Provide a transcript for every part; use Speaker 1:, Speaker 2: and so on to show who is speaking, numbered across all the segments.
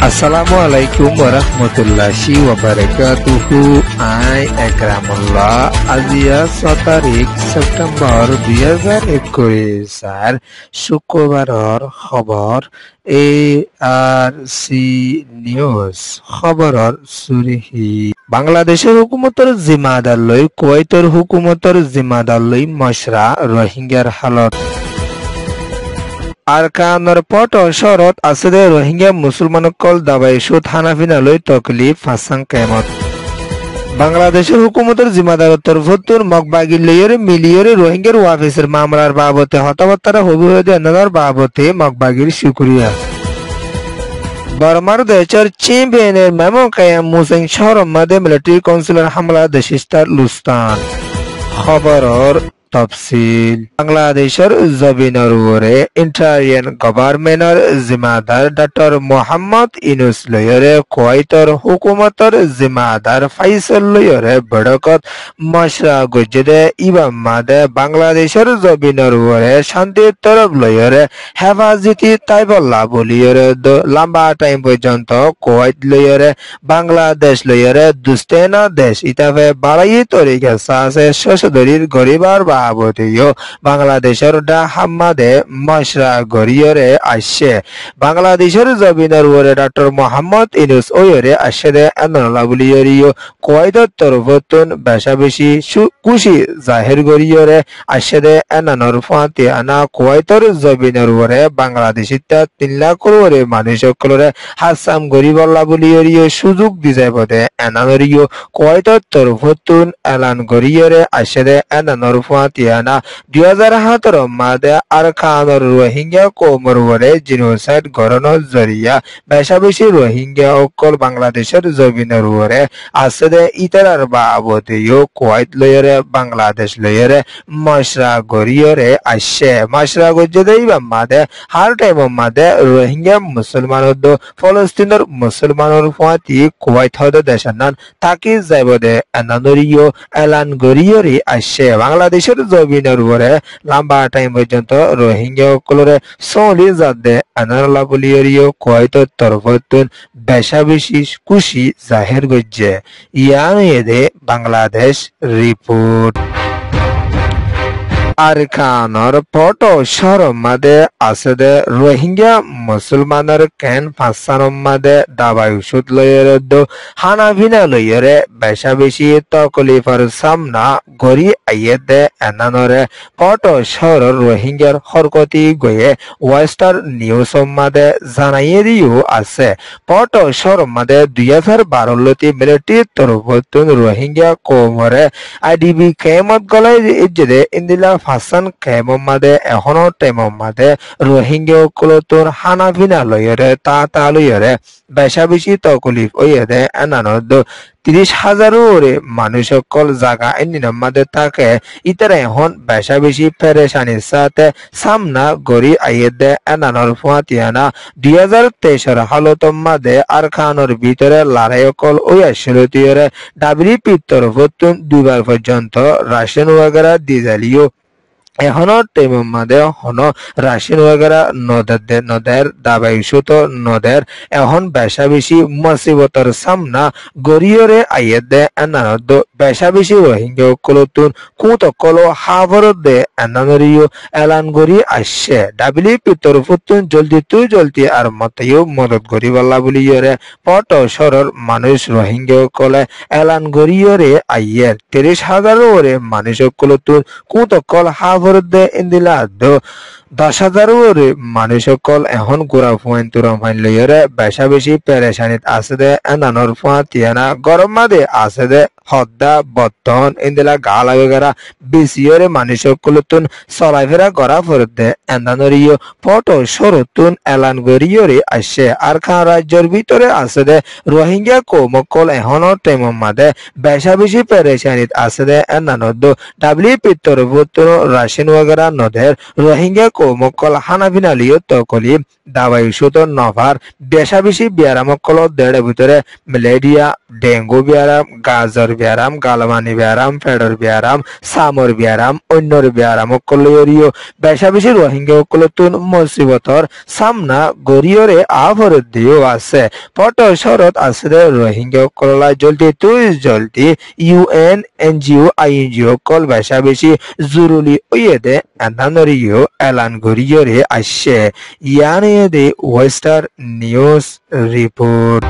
Speaker 1: Assalamu alaikum warahmatullahi wabarakatuhu. I Akramullah আজিয়া 6 তাৰিখ ছেপ্টেম্বৰ 2021 শুক্ৰবাৰৰ খবৰ ARC নিউজ খবৰৰ চুৰিহি বাংলাদেশের হুকুমতৰ জিম্মাদাৰ লৈ কুৱেইটৰ হুকুমতৰ জিম্মাদাৰ লৈ মশৰা রোহিঙ্গার হালত আরকানৰ পট শহৰত আছে রোহিঙ্গা মুছলমানসকল দাবাইছো থানাফিনালৈ তকলিফ ফাঁসাং কেমত বাংলাদেশের হুকুমতের জিম্মাদারত্বর ভত্তুর মগবাগি লইরে মিলিয়রে রোহিঙ্গার ওয়াফিসের মামলার বাবতে হতাবার্তারা হবি হয়ে দেনার বাবতে মগবাগির শুক্রিয়া বর্মার দেশের চ্যাম্পিয়নের মেমো কায়াম মুসিং শহর মধ্যে মিলিটারি কাউন্সিলর হামলা দেশিস্তার লুস্তান খবরর তফসিল বাংলাদেশের জমিনের উপরে ইন্টারিয়ান গভর্নমেন্টের জিম্মাদার ডক্টর মোহাম্মদ ইউনুস লয়রে কুয়েতর হুকুমতর জিম্মাদার ফাইসল লয়রে বড়কত মশরা গুজদে ইবামাদে বাংলাদেশের জমিনের উপরে শান্তির তরফ লয়রে হেফাজতি তাইবল্লা বলিয়রে লম্বা টাইম পর্যন্ত কুয়েত লয়রে বাংলাদেশ লয়রে দুস্তেনা দেশ ইতাফে বাড়াই তরিকা সাসে শশদরির গরিবার বাবতেও বাংলাদেশের হাম্মাদে মশরা গরিয়রে আসছে বাংলাদেশের জমিনের উপরে ডক্টর মোহাম্মদ ইউনুস ওয়রে আসছে আন্দোলন বলিয়রিও কুয়েতের তরফতুন বেশা বেশি খুশি জাহির গরিয়রে আসছে এনানোর ফাঁতে আনা কুয়েতের জমিনের উপরে বাংলাদেশিতা 3 লাখ করে মানুষ সকলরে হাসাম গরিবল্লা বলিয়রিও সুযোগ দিছে পদে এনানোরিও কুয়েতের তরফতুন এলান গরিয়রে আসছে এনানোর ফাতিয়ানা 2017 মাদে আরকানর রোহিঙ্গা কৌমর উপরে জিনোসাইড গড়ানোর জরিয়া বেশা বেশি রোহিঙ্গা অকল বাংলাদেশের জমিনের উপরে আছে ইতারার বাবতেও কুয়েত লয়রে বাংলাদেশ লয়রে মশরা গড়িয়রে আসছে মশরা গজ্জে মাদে হার টাইম মাদে রোহিঙ্গা মুসলমানদ ফলস্তিনের মুসলমানের ফাতি কুয়েত হদ দেশের নান তাকি যাইব দে এনানরিও এলান গড়িয়রে আসছে বাংলাদেশের জমিনের উপরে লম্বা টাইম পর্যন্ত রোহিঙ্গা সকলরে চলি যাতে আনারলা বলিয়রিও কুয়েতের তরফতুন বেশা বেশি খুশি জাহির করছে ইয়ানে বাংলাদেশ রিপোর্ট আরকানর পট শহর মাদে আছে রোহিঙ্গা মুসলমানের কেন ফাঁসানোর মাদে দাবাই ওষুধ লইরে হানাভিনা লইরে বেশা বেশি তকলিফার সামনা গড়ি আইয়ে দে এনানরে পট শহর রোহিঙ্গার হরকতি গয়ে ওয়েস্টার নিউজ মাদে জানাইয়ে দিও আছে পট শহর মাদে 2012 লতি মিলিটারি তরফতুন রোহিঙ্গা কৌমরে আইডিবি কেমত গলাই ইজ্জে ইন্দিলা ফাসান কেমমাদে এখনো টেমমাদে রোহিঙ্গা সকলতর হানাভিনা লয়রে তা লয়রে বেশা বেশি তকলিফ ওইদে এনানদ 30,000 ওরে মানুষ সকল জায়গা এনিনমাদে থাকে ইতারা এখন বেশা বেশি পেরেশানির সাথে সামনা গড়ি আইয়েদে এনানর ফাতিয়ানা 2023 হালত মাদে আরকানর ভিতরে লড়াই কল ওই আসলতিরে ডাব্লিউপি তরফতুন 2 বার পর্যন্ত রাশিয়ান ওয়াগেরা দিজালিও এখনো টেমম মাদে হন রাশিয়ান ওয়াগেরা নদের দাবাই সুত নদের এখন বেশা বেশি মুসিবতর সামনা গড়িয়রে আইয়েদে এনানদ বেশা বেশি রোহিঙ্গা কলতুন কুতকল হাবরত দে এনানরিও এলান গড়ি আসছে ডাব্লিউপি তরফতুন জলদি আর মতেও মদত গরিবাল্লা বলিয়রে পট শহরের মানুষ রোহিঙ্গা কলে এলান গড়িয়রে আইয়ের 30,000 ওরে মানুষ কলতুন কুতকল হাবরত ইন্দিলা 10,000 ওরে মানুষ সকল এখন গোড়া ফুয়াইন তুরাম ফাইন লইরে বেশা বেশি পেরেশানিত আছে দে এনানোর ফাতিয়ানা গরম মাদে আছে দে হদ্দা বর্তন ইন্দিলা গালা বেগারা বেশিয়রে মানুষ সকলতুন চলাফেরা করা ফরত দে এনানোরিও ফটো সরতুন এলান গরিয়রে আসছে আর খান রাজ্যের ভিতরে আছে দে রোহিঙ্গা কৌমকল এখনো টেমম মাদে বেশা বেশি পেরেশানিত আছে দে এনানোদ ডাব্লিউপি তরফতুন রাশিয়ান ওয়াগেরা নদের রোহিঙ্গা কৌমকল হানাবিনা লিও তকলি দাবাই ওষুধ নভার বেশা বেশি ব্যায়ামকল দেড় ভিতরে ম্যালেরিয়া ডেঙ্গু ব্যায়াম গাজর ব্যায়াম গালমানি ব্যায়াম ফেডর ব্যায়াম সামর ব্যায়াম অন্যর ব্যায়ামকল লইরিও বেশা বেশি রোহিঙ্গা সকলতুন মুসিবতর সামনা গরিয়রে আভরত দিও আছে পট শরত আছে রোহিঙ্গা সকলা জলদি ইউএন এনজিও আইএনজিও কল বেশা বেশি জরুরি ওয়েদে এনানরিও এলান গরিয়রে আসছে ইয়ানে দে ওয়েস্টার নিউজ রিপোর্ট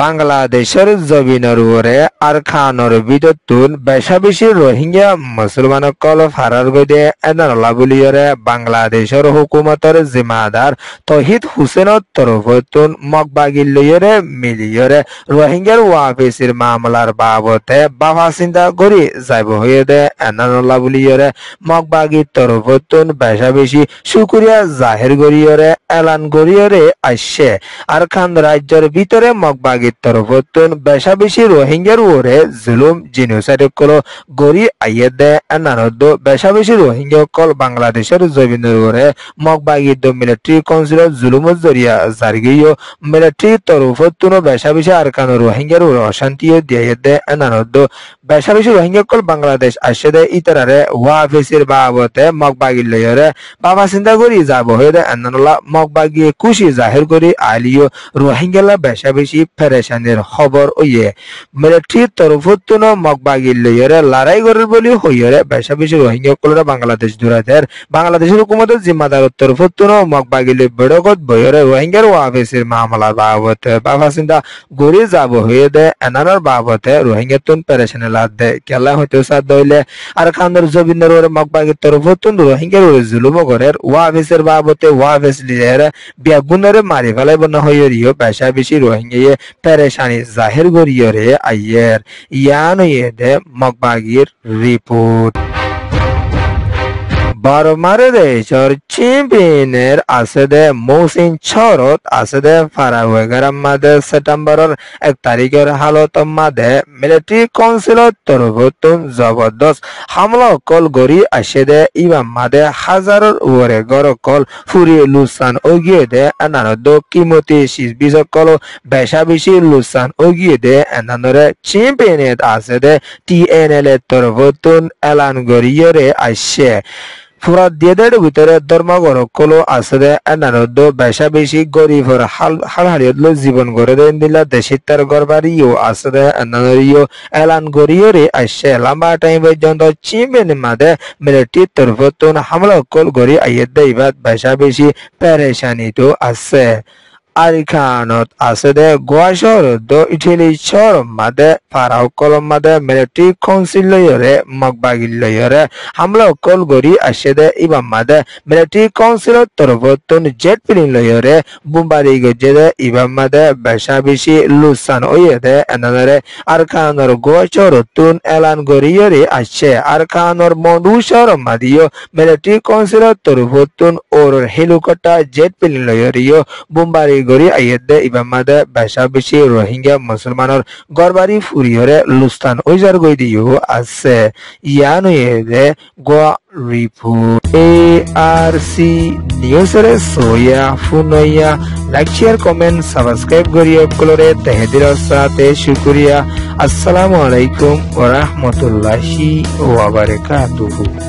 Speaker 1: বাংলাদেশের জমিনের উপরে আরখানোর বিদ্যুৎ বেশা বেশি রোহিঙ্গা মুসলমানসকল ফারার গদে এনারলা বুলিয়রে বাংলাদেশের হুকুমতের জিম্মাদার তহিদ হুসেনের তরফতুন মগবাগিল লইয়রে মিলিয়রে রোহিঙ্গার ওয়াফিসির মামলার বাবতে বাফা চিন্তা করি যাইব হয়ে দে এনারলা বুলিয়রে মগবাগির তরফতুন বেশা বেশি শুক্রিয়া জাহির করিয়রে এলান করিয়রে আসছে আরখান রাজ্যের ভিতরে মগবাগি তরফতুন বেশা বেশি রোহিঙ্গার উপরে জুলুম জিনোসাইড কলো গড়ি আইয়ে দে এনানদ বেশা বেশি রোহিঙ্গা কল বাংলাদেশের জমিনের উপরে মগবাগিদ মিলিটারি কাউন্সিলর জুলুমের জরিয়া জারগিও মিলিটারি তরফতুন বেশা বেশি আরকান রোহিঙ্গার উপরে অশান্তিও দিয়ে দে এনানদ বেশা বেশি রোহিঙ্গা কল বাংলাদেশ আসে দে ইতারারে ওয়াফিসির বাবতে মগবাগির লইরে বাবা চিন্তা করি যাব হয়ে দে এনানলা মগবাগিয়ে খুশি জাহির করি আলিও রোহিঙ্গালা বেশা বেশি পেরেশানির খবর ওয়ে মিলিটারির তরফতুন মগবাগির লইরে লড়াই করার বলি হইরে বেশা বেশি রোহিঙ্গা কলরা বাংলাদেশ দূরাদের বাংলাদেশের হুকুমতের জিম্মাদার তরফতুন মগবাগিলে বেড়কত বইরে রোহিঙ্গার ওয়াফিসির মামলার বাবতে বাবা চিন্তা গড়ি যাব হয়ে দে এনানার বাবতে রোহিঙ্গাতুন পেরেশানি লাদ দে কেলা হইতে সাদ হইলে আর খানের জবিনের ওরে মগবাগির তরফতুন রোহিঙ্গার ওরে জুলুম করের ওয়াফিসের বাবতে ওয়াফিস লিরে বেগুনরে মারি ফেলাই বনা হইরিও বেশা বেশি রোহিঙ্গা পেরেশানি জাহির করিয়রে আইয়ের ইয়ান দে মগবাগির রিপোর্ট বর্মার দেশের চ্যাম্পিয়নের আছে দে মৌসিন ছরত আছে দে ফারাওয়েগার মাদে সেপ্টেম্বরের 1 তারিখের হালত মাদে মিলিটারি কাউন্সিলত তরফতুন জবরদস্ত হামলা কল গড়ি আসে দে ইমাম মাদে হাজারের উপরে গড় কল ফুরিয়ে লুসান ওগিয়ে দে এনানদ কিমতি বিশ কল বেশা বেশি লুসান ওগিয়ে দে এনানরে চ্যাম্পিয়নের আছে দে টিএনএল এর তরফতুন এলান গড়িয়রে আসছে পুরা দেদের ভিতরে ধর্মগর কলো আছে এনারদ বেশা বেশি গরিবর হালহালিয়ত জীবন গড়ে দেন দিলা দেশের তার গরবারিও আছে এনারিও এলান গড়িয়রে আসছে লম্বা টাইম পর্যন্ত চিমেন মাদে মিলিটারি তরফতুন হামলা কল গড়ি আইয়ে দেইবাত বেশা বেশি পেরেশানি তো আছে আরিখানত আছে দে গোয়া শহর দো ইটালি শহর মাদে ফারাও কলম মাদে মিলিটারি কাউন্সিল লইরে মগবাগিল লইরে হামলা কল গড়ি আসে দে ইবাম মাদে মিলিটারি কাউন্সিলের তরফতুন জেট প্লেন লইরে বুম্বারি গজে দে ইবাম মাদে বেশা বেশি লুসান ওয়ে দে এনারে আরখানর গোয়া শহর তুন এলান গড়িয়রে আসছে আরখানর মন্ডু শহর মাদিও মিলিটারি কাউন্সিলের তরফতুন ওর হেলিকপ্টার জেট প্লেন লইরিও বুম্বারি গড়ি আইয়েদে ইবামাদে বেশা বেশি রোহিঙ্গা মুসলমানের গরবারি ফুরিয়রে লুস্তান ওইজার গই দিও আছে ইয়ানুয়েদে গোয়া রিপোর্ট ARC নিউজরে সোয়া ফুনইয়া লাইক শেয়ার কমেন্ট সাবস্ক্রাইব করিয়া কলরে তেহেদির সাথে শুকরিয়া আসসালামু আলাইকুম ওয়া রাহমাতুল্লাহি ওয়া বারাকাতুহু।